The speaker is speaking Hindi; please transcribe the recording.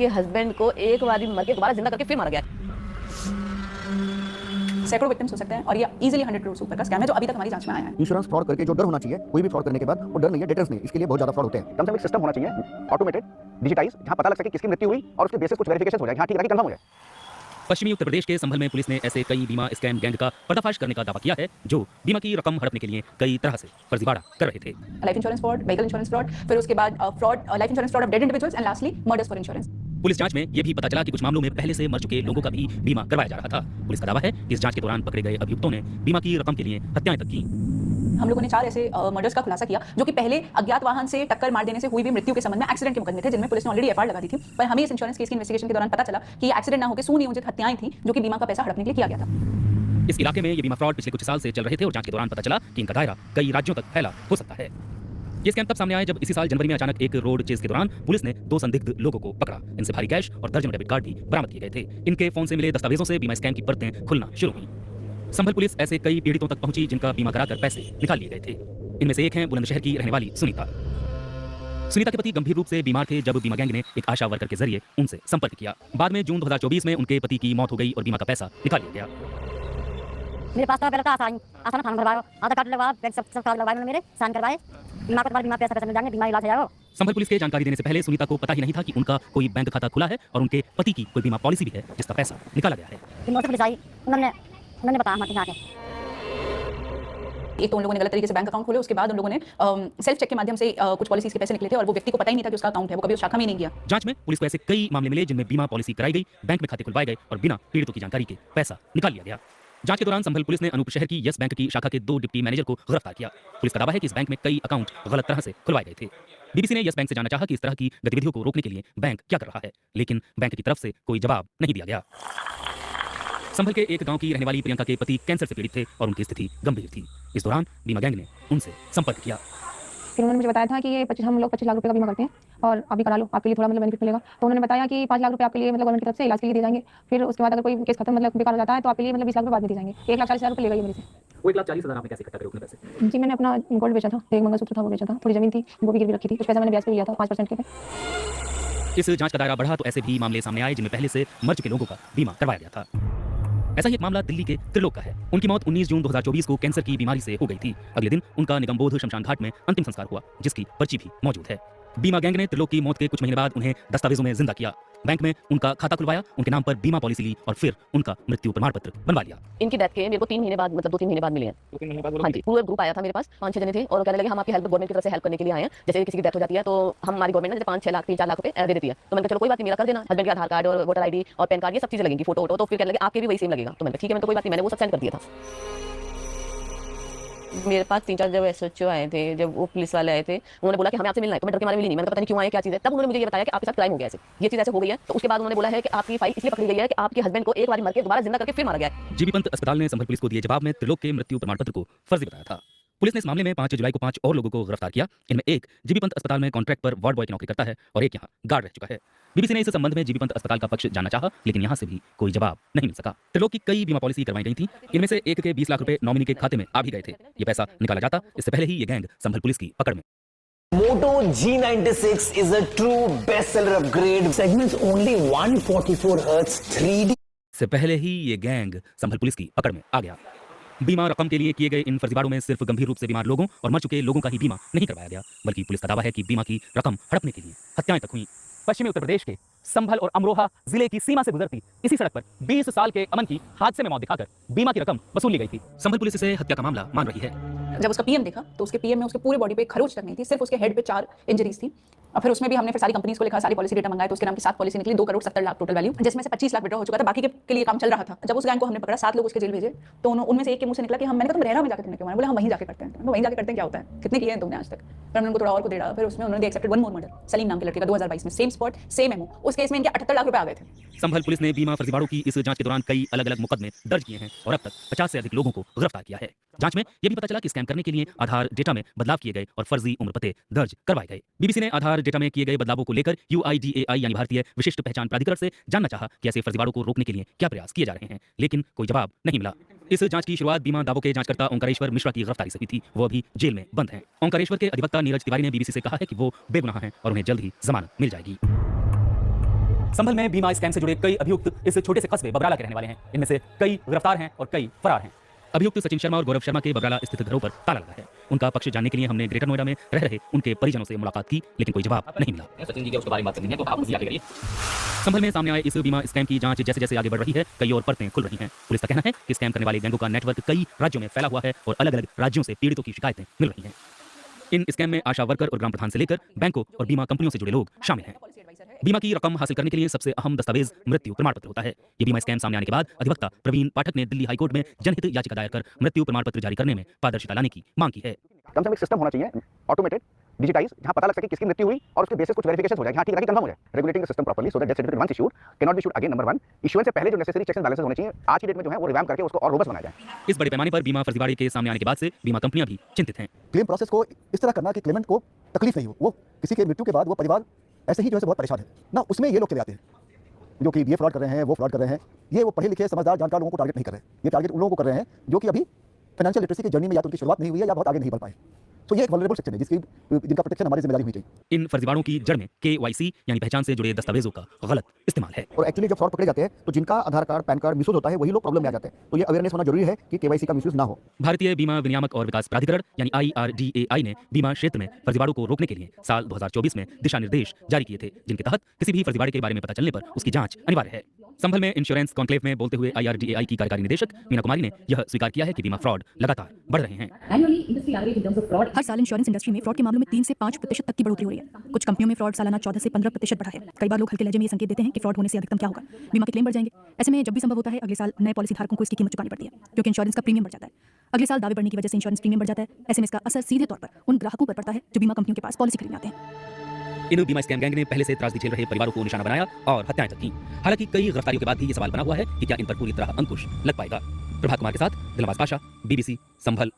आपके हस्बैंड को एक बार मर के दोबारा जिंदा करके फिर मारा गया है। सैकड़ों विक्टिम्स हो सकते हैं और ये इजीली 100 करोड़ ऊपर का स्कैम है जो अभी तक हमारी जांच में आया है। इंश्योरेंस फ्रॉड करके जो डर होना चाहिए, कोई भी फ्रॉड करने के बाद वो डर नहीं है, डेटर्स नहीं, इसके लिए बहुत ज्यादा फ्रॉड होते हैं। कम से कम एक सिस्टम होना चाहिए ऑटोमेटेड, डिजिटाइज, जहां पता लग सके किसकी मृत्यु हुई और उसके बेसिस कुछ वेरिफिकेशन हो जाए, हां ठीक है, कंफर्म हो जाए। पश्चिमी उत्तर प्रदेश के संभल में पुलिस ने ऐसे कई बीमा स्कैम गैंग का पर्दाफाश करने का दावा किया है जो बीमा की रकम हड़पने के लिए कई तरह से फर्जीवाड़ा कर रहे थे। Life insurance fraud, vehicle insurance fraud, फिर उसके बाद fraud, life insurance fraud of dead individuals and lastly murders for insurance. Police जांच में यह भी पता चला कि कुछ मामलों में पहले से मर चुके लोगों का भी बीमा करवाया जा रहा था। पुलिस का दावा है कि इस जांच के दौरान पकड़े गए अभियुक्तों ने बीमा की रकम के लिए हत्याएं तक की। हम लोगों ने 4 ऐसे मर्डर्स का खुलासा किया जो कि पहले अज्ञात वाहन से टक्कर मार देने से हुई भी मृत्यु के संबंध में एक्सीडेंट के मुकदमे थे, जिनमें पुलिस ने ऑलरेडी एफआईआर लगा दी थी। पर हमें इस इंश्योरेंस केस की इन्वेस्टिगेशन के दौरान पता चला कि ये एक्सीडेंट ना होकर सुनियोजित हत्याएं थी जो कि बीमा का पैसा हड़पने के लिए किया गया था। इस इलाके में ये बीमा फ्रॉड पिछले कुछ साल से चल रहे थे और जांच के दौरान पता चला कि इनका दायरा कई राज्यों तक फैला हो सकता है। ये स्कैम तब सामने आया जब इसी साल जनवरी में अचानक एक रोड चेज के दौरान पुलिस ने 2 संदिग्ध लोगों को पकड़ा। इनसे भारी कैश और दर्जनों डेबिट कार्ड भी बरामद किए गए थे। इनके फोन से मिले दस्तावेजों से बीमा स्कैम की परतें खुलना शुरू हुई। संभल पुलिस ऐसे कई पीड़ितों तक पहुंची जिनका बीमा कराकर पैसे निकाल लिए गए थे। इनमें से एक हैं बुलंदशहर की रहने वाली सुनीता। सुनीता के पति गंभीर रूप से बीमार थे जब बीमा गैंग ने एक आशा वर्कर के जरिए उनसे संपर्क किया। बाद में जून 2024 में उनके पति की मौत हो गई और बीमा का पैसा निकाल लिया गया। मेरे पास तो पहले तो आसान फॉर्म भरवाओ, आधार कार्ड लगवाओ, बैंक सब कार्ड लगवाए मेरे, साइन करवाए, बीमा के बाद बीमा पैसा मिल जाएंगे, बीमा इलाज हो जाएगा। संभल पुलिस के जानकारी देने से पहले सुनीता को पता ही नहीं था कि उनका कोई बैंक खाता खुला है और उनके पति की कोई बीमा पॉलिसी भी है जिसका पैसा निकाला गया है। पुलिस आई, उन्होंने बताया हमारे यहाँ के। एक तो उन लोगों ने गलत तरीके से बैंक अकाउंट खोले, उसके बाद उन लोगों ने सेल्फ चेक के माध्यम से कुछ पॉलिसीज के पैसे निकले थे और वो व्यक्ति को पता ही नहीं था कि उसका अकाउंट है, वो कभी उस शाखा में ही नहीं गया। जांच में पुलिस को ऐसे कई मामले मिले जिनमें बीमा पॉलिसी कराई गई, बैंक में खाते खुलवाए गए और बिना पीड़ितों की जानकारी के पैसा निकाल लिया गया। जांच के दौरान संभल पुलिस ने अनूप शहर की यस बैंक की शाखा के 2 डिप्टी मैनेजर को गिरफ्तार किया। पुलिस का दावा है कि इस बैंक में कई अकाउंट गलत तरह से खुलवाए गए थे। बीबीसी ने यस बैंक से जानना चाहा कि इस तरह की गतिविधियों को रोकने के लिए बैंक क्या कर रहा है, लेकिन बैंक की तरफ से कोई जवाब नहीं दिया गया। संभल के एक गांव की रहने वाली प्रियंका के पति कैंसर से पीड़ित थे और उनकी स्थिति गंभीर थी। इस दौरान बीमा गैंग ने उनसे संपर्क किया। फिर उन्होंने मुझे बताया था कि ये हम लोग 25 लाख रुपए का बीमा करते हैं और अभी करा लो, आपके लिए थोड़ा बेनिफिट मिलेगा। तो उन्होंने बताया कि 5 लाख रुपए आपके लिए गवर्नमेंट की तरफ से इलाज के लिए दिए जाएंगे। फिर उसके बाद अगर कोई केस खत्म बेकार हो जाता है तो आपके लिए 20 लाख रुपए बाद में दिए जाएंगे। 1,40,000 रुपए लेगा ये मेरे से। 1,40,000 आपने कैसे इकट्ठा करे उतने पैसे? जी मैंने अपना गोल्ड बेचा था, एक मंगलसूत्र था वो बेचा था, थोड़ी जमीन थी वो भी गिरवी रखी थी, कुछ पैसा मैंने ब्याज पे लिया था 5% के पे। इस जांच का दायरा बढ़ा तो ऐसे भी मामले सामने आए जिनमें पहले से मर चुके लोगों का बीमा करवाया गया था। ऐसा ही एक मामला दिल्ली के त्रिलोक का है। उनकी मौत 19 जून 2024 को कैंसर की बीमारी से हो गई थी। अगले दिन उनका निगमबोध शमशान घाट में अंतिम संस्कार हुआ, जिसकी पर्ची भी मौजूद है। बीमा गैंग ने त्रिलोक की मौत के कुछ महीने बाद उन्हें दस्तावेजों में जिंदा किया, बैंक में उनका खाता खुलवाया, उनके नाम पर बीमा पॉलिसी ली और फिर उनका मृत्यु प्रमाण पत्र बनवा लिया। इनकी डेथ के मेरे को 3 महीने बाद, मतलब 2-3 महीने बाद मिले हैं। 2-3 महीने बाद? हाँ जी, पूरा ग्रुप आया था मेरे पास, 5-6 जने थे और कहने लगे हम आपकी हेल्प गवर्नमेंट की तरफ से हेल्प करने के लिए आए हैं। जैसे किसी की डेथ हो जाती है तो हमारी गवर्नमेंट ने 5-6 लाख 3-4 लाख रुपए दे देती है। तो मैंने कहा चलो कोई बात नहीं, मेरा कर देना। हस्बैंड के आधार कार्ड और वोटर आईडी और पैन कार्ड ये सब चीजें लगेंगी, फोटो। तो फिर कहने लगे आपके भी वही सेम लगेगा। तो मैंने कहा ठीक है, मैं तो कोई बात नहीं, मैंने वो सब सेंड कर दिया था। मेरे पास 3-4 जब एसएचओ आए थे, जब वो पुलिस वाले आए थे, उन्होंने बोला कि हमें आपसे मिलना है। तो मैं डर के मारे मिली नहीं, मैंने पता नहीं क्यों आए, क्या चीज़ है। तब उन्होंने मुझे ये बताया कि आपके साथ क्राइम हो गया है, ये चीज़ ऐसे हो गई है। तो उसके बाद उन्होंने बोला है कि आपकी फाइल इसलिए पकड़ी गई है कि आपके हस्बैंड को एक बार मर के दोबारा जिंदा करके फिर मारा गया है। जीबी पंत अस्पताल ने संभल पुलिस को दिए जवाब में त्रिलोक के मृत्यु प्रमाण पत्र को फर्जी बताया था। पुलिस ने इस मामले में 5 जुलाई को 5 और लोगों को गिरफ्तार किया। इनमें एक जीबी पंत अस्पताल में कॉन्ट्रैक्ट पर वार्ड बॉय की नौकरी करता है और एक यहाँ गार्ड रह चुका है। बीबीसी ने इस संबंध में जीबी पंत अस्पताल का पक्ष जानना चाहा, लेकिन यहाँ से भी कोई जवाब नहीं मिल सका। त्रिलोक की कई बीमा पॉलिसी करवाई गई थी, इनमें से एक के 20 लाख रुपए नॉमिनी के खाते में आ भी गए थे। ये पैसा निकाला जाता इससे पहले ही ये गैंग संभल पुलिस की पकड़ में। Moto G96 is a true bestseller upgrade. Segments only 144 Hz 3D. से पहले ही ये गैंग संभल पुलिस की पकड़ में आ गया। बीमा रकम के लिए किए गए इन फर्जीवाड़ों में सिर्फ गंभीर रूप से बीमार लोगों और मर चुके लोगों का ही बीमा नहीं करवाया गया, बल्कि पुलिस का दावा है कि बीमा की रकम हड़पने के लिए हत्याएं तक हुई। पश्चिमी उत्तर प्रदेश के संभल और अमरोहा जिले की सीमा से गुजरती इसी सड़क पर 20 साल के अमन की हादसे में मौत दिखाकर बीमा की रकम वसूल ली गई थी। संभल पुलिस इसे हत्या का मामला मान रही है। जब उसका पीएम देखा तो उसके पीएम में उसके पूरे बॉडी पे खरोच तक नहीं थी, सिर्फ उसके हेड पे 4 इंजरीज थी। और फिर उसमें भी हमने फिर सारी कंपनीज को लिखा, सारी पॉलिसी डेटा मंगाया, तो उसके नाम की 7 पॉलिसी निकली, 2,70,00,000 टोटल वैल्यू, जिसमें से 25 लाख विड्रॉ हो चुका था, बाकी के लिए काम चल रहा था। जब उस गैंग को हमने पकड़ा, 7 लोग उसके जेल भेजे, तो उनमें से एक के मुंह से निकला कि मैंने कहा तुम रहना में जाकर तुमने क्यों मारा? बोले हम वहीं जाके करते हैं। वहीं जाके करते हैं, क्या होता है, कितने किए हैं तुमने आज तक? फिर हमने उनको थोड़ा और को दे डाला, फिर उसमें उन्होंने एक्सेप्टेड 1 मोर मर्डर, सलीम नाम के लड़के का 2022 में, सेम स्पॉट सेम एमओ। उस केस में इनके 78 लाख रुपए आ गए थे। संभल पुलिस ने बीमा फर्जीवाड़ों की इस जांच के दौरान कई अलग-अलग मुकदमे दर्ज किए हैं और अब तक 50 से अधिक लोगों को गिरफ्तार किया है। जांच में यह भी पता चला कि स्कैम करने के लिए आधार डेटा में बदलाव किए गए और फर्जी उम्र पते दर्ज करवाए गए। बीबीसी ने आधार डेटा में किए गए बदलावों को लेकर UIDAI यानी भारतीय विशिष्ट पहचान प्राधिकरण से जानना चाहा कि ऐसे फर्जीवाड़ों को रोकने के लिए क्या प्रयास किए जा रहे हैं, लेकिन कोई जवाब नहीं मिला। इस जांच की शुरुआत बीमा दावों के जांचकर्ता ओंकारेश्वर मिश्रा की गिरफ्तारी से हुई थी। वो अभी जेल में बंद हैं। ओंकारेश्वर के अधिवक्ता नीरज तिवारी ने बीबीसी से कहा है कि वो बेगुनाह हैं और उन्हें जल्द ही जमानत मिल जाएगी। संभल में बीमा स्कैम से जुड़े कई अभियुक्त इस छोटे से कस्बे बबराला के रहने वाले हैं। इनमें से कई गिरफ्तार हैं और कई फरार हैं। अभियुक्त सचिन शर्मा और गौरव शर्मा के बबराला स्थित घरों पर ताला लगा है। उनका पक्ष जानने के लिए हमने ग्रेटर नोएडा में रह रहे उनके परिजनों से मुलाकात की, लेकिन कोई जवाब नहीं मिला। सचिन जी के उसके बारे में बात करनी है तो आप आगे करिए। संभल में सामने आए इस बीमा स्कैम की जांच जैसे जैसे आगे बढ़ रही है, कई और परतें खुल रही हैं। पुलिस का कहना है कि स्कैम करने वाले गैंगों का नेटवर्क कई राज्यों में फैला हुआ है और अलग अलग राज्यों से पीड़ितों की शिकायतें मिल रही हैं। इन स्कैम में आशा वर्कर और ग्राम प्रधान से लेकर बैंकों और बीमा कंपनियों से जुड़े लोग शामिल हैं। बीमा की रकम हासिल करने के लिए सबसे अहम दस्तावेज मृत्यु प्रमाण पत्र होता है। ये बीमा स्कैम सामने आने के बाद अधिवक्ता प्रवीण पाठक ने दिल्ली हाईकोर्ट में जनहित याचिका दायर कर मृत्यु प्रमाण पत्र जारी करने में पारदर्शिता लाने की मांग की है। कम से कम एक सिस्टम होना चाहिए ऑटोमेटेड, डिजिटाइज, जहां पता लग सके किसकी मृत्यु हुई और उसके बेसिस कुछ वेरिफिकेशन हो जाए, हां ठीक है, कंफर्म हो जाए। Regulating the system properly so that death certificate once issued can not be issued again. Number 1, issuance से पहले जो नेसेसरी चेक्स एंड बैलेंसेस होने चाहिए आज की डेट में जो है वो रिवैम्प करके उसको और रोबस्ट बनाया जाए। इस बड़े पैमाने पर बीमा फर्जीवाड़े के सामने आने के बाद से बीमा कंपनियां भी चिंतित हैं। क्लेम प्रोसेस को इस तरह करना कि क्लेमेंट को तकलीफ नहीं हो, वो किसी के मृत्यु के बाद वो परिवार ऐसे ही जो है बहुत परेशान है ना, उसमें ये लोग चले आते हैं जो कि ये फ्रॉड कर रहे हैं, वो फ्रॉड कर रहे हैं। ये वो पढ़े लिखे समझदार जानकार लोगों को टारगेट नहीं कर रहे हैं, ये टारगेट उन लोगों को कर रहे हैं जो कि अभी फाइनेंशियल लिटरेसी की जर्नी में या तो उनकी शुरुआत नहीं हुई है या बहुत आगे नहीं बढ़ पाए। तो ये एक वल्नरेबल सेक्शन है जिनका प्रोटेक्शन हमारी जिम्मेदारी होनी चाहिए। इन फर्जीवाड़ों की जड़ में KYC यानी पहचान से जुड़े दस्तावेजों का गलत इस्तेमाल है। और एक्चुअली जब फ्रॉड पकड़े जाते हैं तो जिनका आधार कार्ड, पैन कार्ड मिसयूज होता है वही लोग प्रॉब्लम में आ जाते हैं। तो ये अवेयरनेस होना जरूरी है कि KYC का मिसयूज ना हो। भारतीय बीमा विनियामक और विकास प्राधिकरण यानी IRDAI ने बीमा क्षेत्र में फर्जीवाड़ों को रोकने के लिए साल 2024 में दिशा निर्देश जारी किए थे, जिनके तहत किसी भी फर्जीवाड़े के बारे में पता चलने पर उसकी जांच अनिवार्य है। संभल में इंश्योरेंस कॉन्क्लेव में बोलते हुए IRDAI की कार्यकारी निदेशक मीना कुमारी ने यह स्वीकार किया है कि बीमा फ्रॉड लगातार बढ़ रहे हैं। हर साल इंश्योरेंस इंडस्ट्री में फ्रॉड के मामलों में 3 से 5% तक की बढ़ोतरी हो रही है। कुछ कंपनियों में फ्रॉड सालाना 14 से 15% बढ़ा है। कई बार लोग हल्के लहजे में ये संकेत देते हैं कि फ्रॉड होने से अधिकतम क्या होगा, बीमा के क्लेम बढ़ जाएंगे। ऐसे में जब भी संभव होता है अगले साल नए पॉलिसी धारकों को इसकी कीमत चुकानी पड़ती है, क्योंकि इंश्योरेंस का प्रीमियम बढ़ जाता है। अगले साल दावे बढ़ने की वजह से इंश्योरेंस प्रीमियम बढ़ जाता है। ऐसे में इसका असर सीधे तौर पर उन ग्राहकों पर पड़ता है जो बीमा कंपनियों के पास पॉलिसी खरीदने आते हैं। इन बीमा स्कैम गैंग ने पहले से त्रासदी झेल रहे परिवारों को निशाना बनाया और हत्याएं तक की। हालांकि कई गिरफ्तारियों के बाद भी ये सवाल बना हुआ है कि क्या इन पर पूरी तरह अंकुश लग पाएगा। प्रभात कुमार के साथ दिलबाग पाशा, BBC संभल।